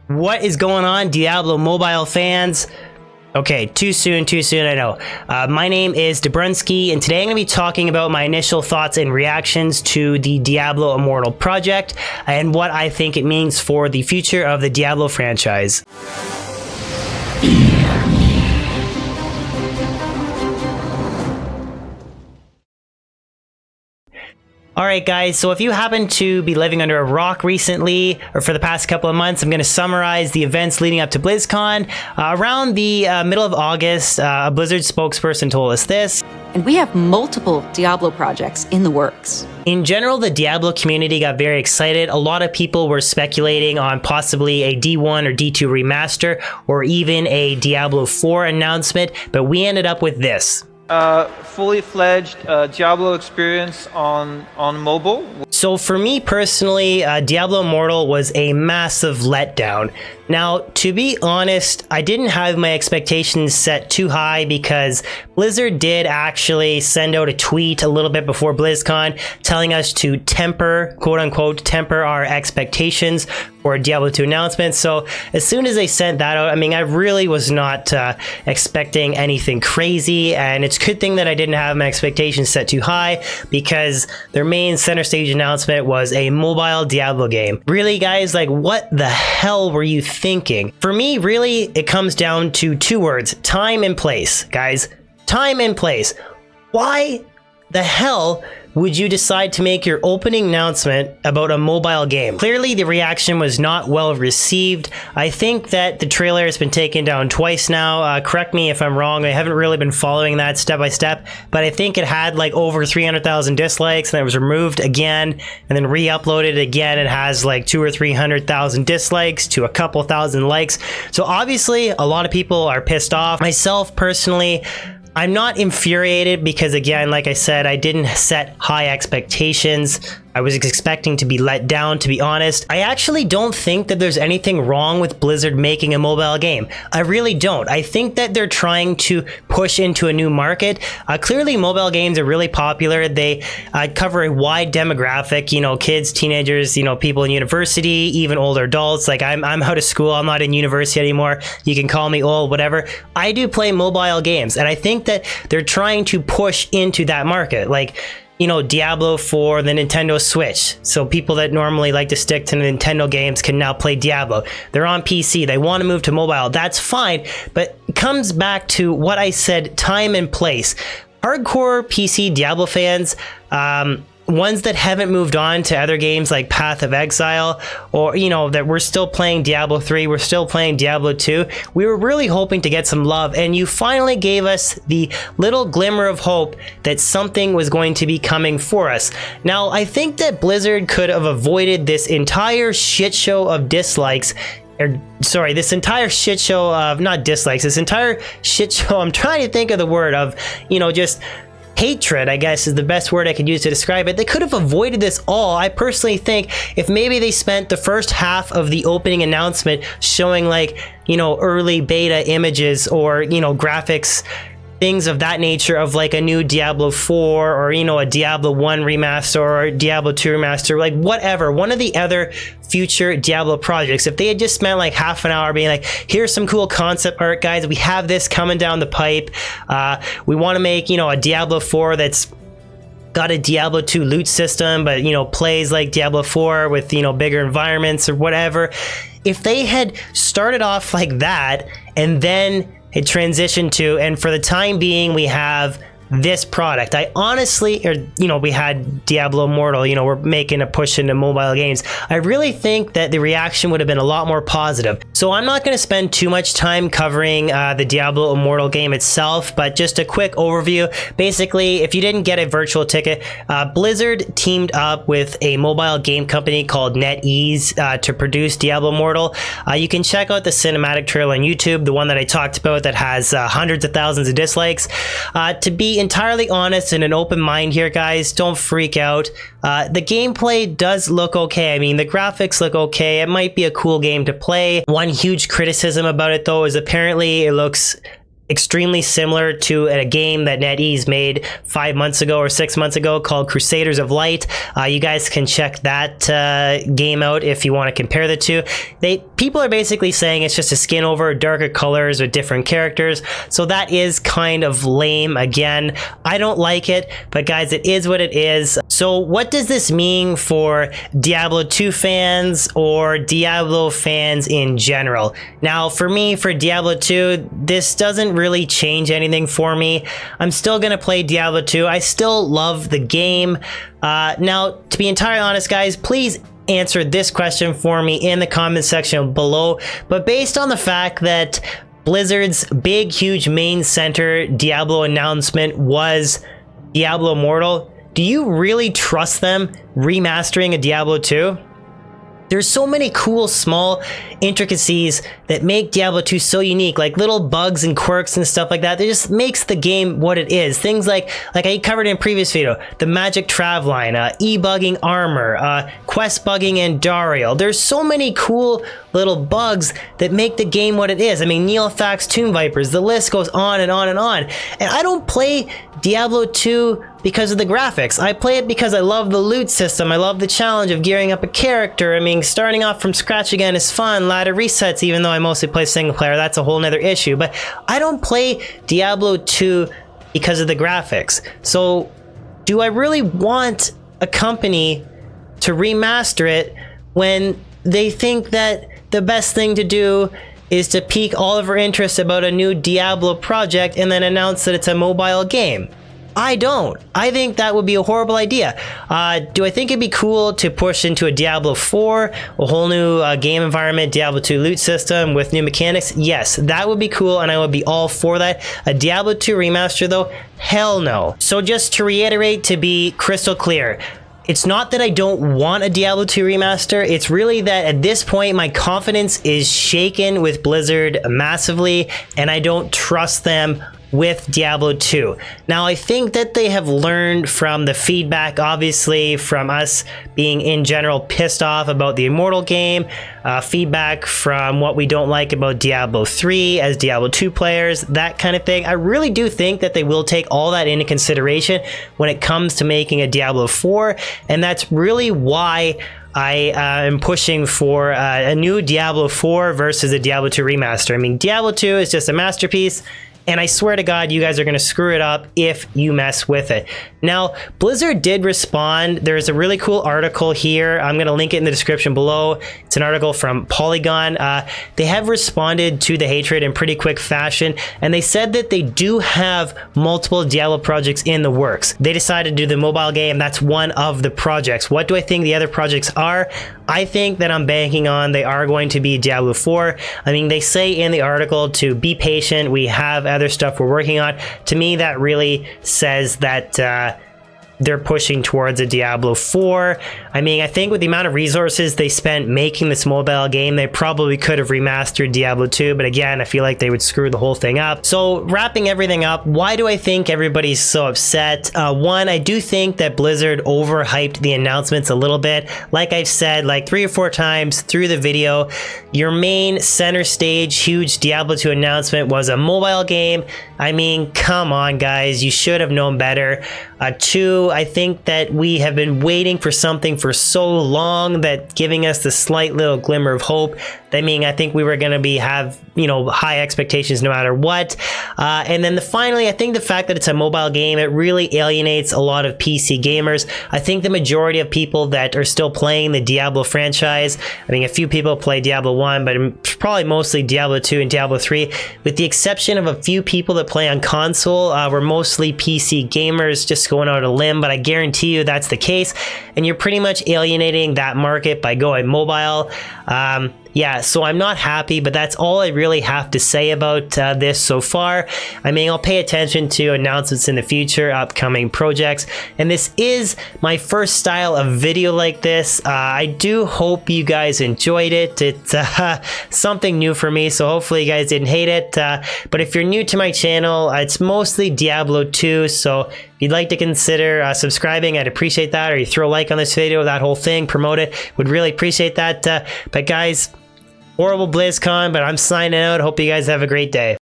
What is going on, Diablo mobile fans? Okay, too soon, I know. My name is Dobrunsky, and today I'm going to be talking about my initial thoughts and reactions to the Diablo Immortal project, and what I think it means for the future of the Diablo franchise. Alright guys, so if you happen to be living under a rock recently, or for the past couple of months, I'm going to summarize the events leading up to BlizzCon. Around the middle of August, a Blizzard spokesperson told us this. And we have multiple Diablo projects in the works. In general, the Diablo community got very excited. A lot of people were speculating on possibly a D1 or D2 remaster, or even a Diablo 4 announcement, but we ended up with this. Fully fledged Diablo experience on mobile. So for me personally, Diablo Immortal was a massive letdown. Now, to be honest, I didn't have my expectations set too high because Blizzard did actually send out a tweet a little bit before BlizzCon telling us to temper, quote unquote, temper our expectations for a Diablo 2 announcement. So as soon as they sent that out, I mean, I really was not expecting anything crazy, and it's a good thing that I didn't have my expectations set too high because their main center stage announcement was a mobile Diablo game. Really, guys, like, what the hell were you thinking? For me, really, it comes down to two words: time and place, guys. Time and place. Why the hell would you decide to make your opening announcement about a mobile game? Clearly, the reaction was not well received. I think that the trailer has been taken down twice now. Correct me if I'm wrong. I haven't really been following that step by step, but I think it had like over 300,000 dislikes, and it was removed again and then re-uploaded again. It has like 200,000 or 300,000 dislikes to a couple thousand likes. So obviously, a lot of people are pissed off. Myself personally, I'm not infuriated because, again, like I said, I didn't set high expectations. I was expecting to be let down, to be honest. I actually don't think that there's anything wrong with Blizzard making a mobile game. I really don't. I think that they're trying to push into a new market. Clearly, mobile games are really popular. They cover a wide demographic, you know, kids, teenagers, you know, people in university, even older adults. Like, I'm out of school. I'm not in university anymore. You can call me old, whatever. I do play mobile games, and I think that they're trying to push into that market. Like, you know, Diablo for the Nintendo Switch. So people that normally like to stick to the Nintendo games can now play Diablo. They're on PC. They want to move to mobile. That's fine. But it comes back to what I said, time and place. Hardcore PC Diablo fans, ones that haven't moved on to other games like Path of Exile, or, you know, that we're still playing Diablo 3, we're still playing Diablo 2. We were really hoping to get some love, and you finally gave us the little glimmer of hope that something was going to be coming for us. Now, I think that Blizzard could have avoided this entire shit show of dislikes, or sorry, this entire shit show of, not dislikes, this entire shit show, I'm trying to think of the word of, you know, just hatred, I guess, is the best word I could use to describe it. They could have avoided this all. I personally think if maybe they spent the first half of the opening announcement showing, like, you know, early beta images or, you know, graphics, things of that nature of like a new Diablo 4 or, you know, a Diablo 1 remaster or a Diablo 2 remaster, like whatever, one of the other future Diablo projects. If they had just spent like half an hour being like, here's some cool concept art, guys, we have this coming down the pipe. We want to make, you know, a Diablo 4 that's got a Diablo 2 loot system, but, you know, plays like Diablo 4 with, you know, bigger environments or whatever. If they had started off like that and then it transitioned to, and for the time being, we have this product. I honestly, or, you know, we had Diablo Immortal, you know, we're making a push into mobile games. I really think that the reaction would have been a lot more positive. So I'm not going to spend too much time covering the Diablo Immortal game itself, but just a quick overview. Basically, if you didn't get a virtual ticket, Blizzard teamed up with a mobile game company called NetEase to produce Diablo Immortal. You can check out the cinematic trailer on YouTube, the one that I talked about that has hundreds of thousands of dislikes. To be entirely honest and an open mind here, guys, don't freak out. The gameplay does look okay. I mean, the graphics look okay. It might be a cool game to play. One huge criticism about it, though, is apparently it looks extremely similar to a game that NetEase made 5 months ago or 6 months ago called Crusaders of Light. You guys can check that game out if you want to compare the two. People are basically saying it's just a skin over, darker colors with different characters, so that is kind of lame. Again, I don't like it, but guys, it is what it is. So what does this mean for Diablo 2 fans or Diablo fans in general? Now, for me, for Diablo 2, this doesn't really change anything for me. I'm still gonna play Diablo 2. I still love the game. Now, to be entirely honest, guys, please answer this question for me in the comment section below. But based on the fact that Blizzard's big, huge main center Diablo announcement was Diablo Immortal, do you really trust them remastering a Diablo 2? There's so many cool small intricacies that make Diablo 2 so unique, like little bugs and quirks and stuff like that. That just makes the game what it is. Things like I covered in a previous video, the magic trav line, e-bugging armor, quest bugging and Dariel. There's so many cool little bugs that make the game what it is. I mean, Neophax, Tomb Vipers, the list goes on and on and on. And I don't play Diablo 2 because of the graphics. I play it because I love the loot system. I love the challenge of gearing up a character. I mean, starting off from scratch again is fun. Ladder resets, even though I mostly play single player, that's a whole nother issue. But I don't play Diablo 2 because of the graphics. So do I really want a company to remaster it when they think that the best thing to do is to pique all of our interest about a new Diablo project and then announce that it's a mobile game? I don't. I think that would be a horrible idea. Do I think it'd be cool to push into a Diablo 4, a whole new game environment, Diablo 2 loot system with new mechanics? Yes, that would be cool, and I would be all for that. A Diablo 2 remaster, though? Hell no. So just to reiterate, to be crystal clear, it's not that I don't want a Diablo 2 remaster, it's really that at this point my confidence is shaken with Blizzard massively, and I don't trust them with Diablo 2. Now, I think that they have learned from the feedback, obviously, from us being in general pissed off about the Immortal game, feedback from what we don't like about Diablo 3 as Diablo 2 players, that kind of thing. I really do think that they will take all that into consideration when it comes to making a Diablo 4, and that's really why I am pushing for a new Diablo 4 versus a Diablo 2 remaster. I mean, Diablo 2 is just a masterpiece, and I swear to God, you guys are going to screw it up if you mess with it. Now, Blizzard did respond. There's a really cool article here. I'm going to link it in the description below. It's an article from Polygon. They have responded to the hatred in pretty quick fashion, and they said that they do have multiple Diablo projects in the works. They decided to do the mobile game. That's one of the projects. What do I think the other projects are? I think that I'm banking on they are going to be Diablo 4. I mean, they say in the article to be patient. We have other stuff we're working on. To me, that really says that they're pushing towards a Diablo 4. I mean, I think with the amount of resources they spent making this mobile game, they probably could have remastered Diablo 2, but again, I feel like they would screw the whole thing up. So wrapping everything up, why do I think everybody's so upset? One, I do think that Blizzard overhyped the announcements a little bit. Like I've said like 3 or 4 times through the video, your main center stage huge Diablo 2 announcement was a mobile game. I mean, come on guys, you should have known better. 2, I think that we have been waiting for something for so long that giving us the slight little glimmer of hope. I mean, I think we were going to have, you know, high expectations no matter what. And then finally, I think the fact that it's a mobile game, it really alienates a lot of PC gamers. I think the majority of people that are still playing the Diablo franchise, I mean, a few people play Diablo 1, but probably mostly Diablo 2 and Diablo 3, with the exception of a few people that play on console, we're mostly PC gamers, just going out on a limb, but I guarantee you that's the case. And you're pretty much alienating that market by going mobile. Yeah, so I'm not happy, but that's all I really have to say about this so far. I mean, I'll pay attention to announcements in the future, upcoming projects, and this is my first style of video like this. I do hope you guys enjoyed it. It's something new for me, so hopefully you guys didn't hate it. But if you're new to my channel, it's mostly Diablo 2, so if you'd like to consider subscribing, I'd appreciate that, or you throw a like on this video, that whole thing, promote it, would really appreciate that. But guys, horrible BlizzCon, but I'm signing out. Hope you guys have a great day.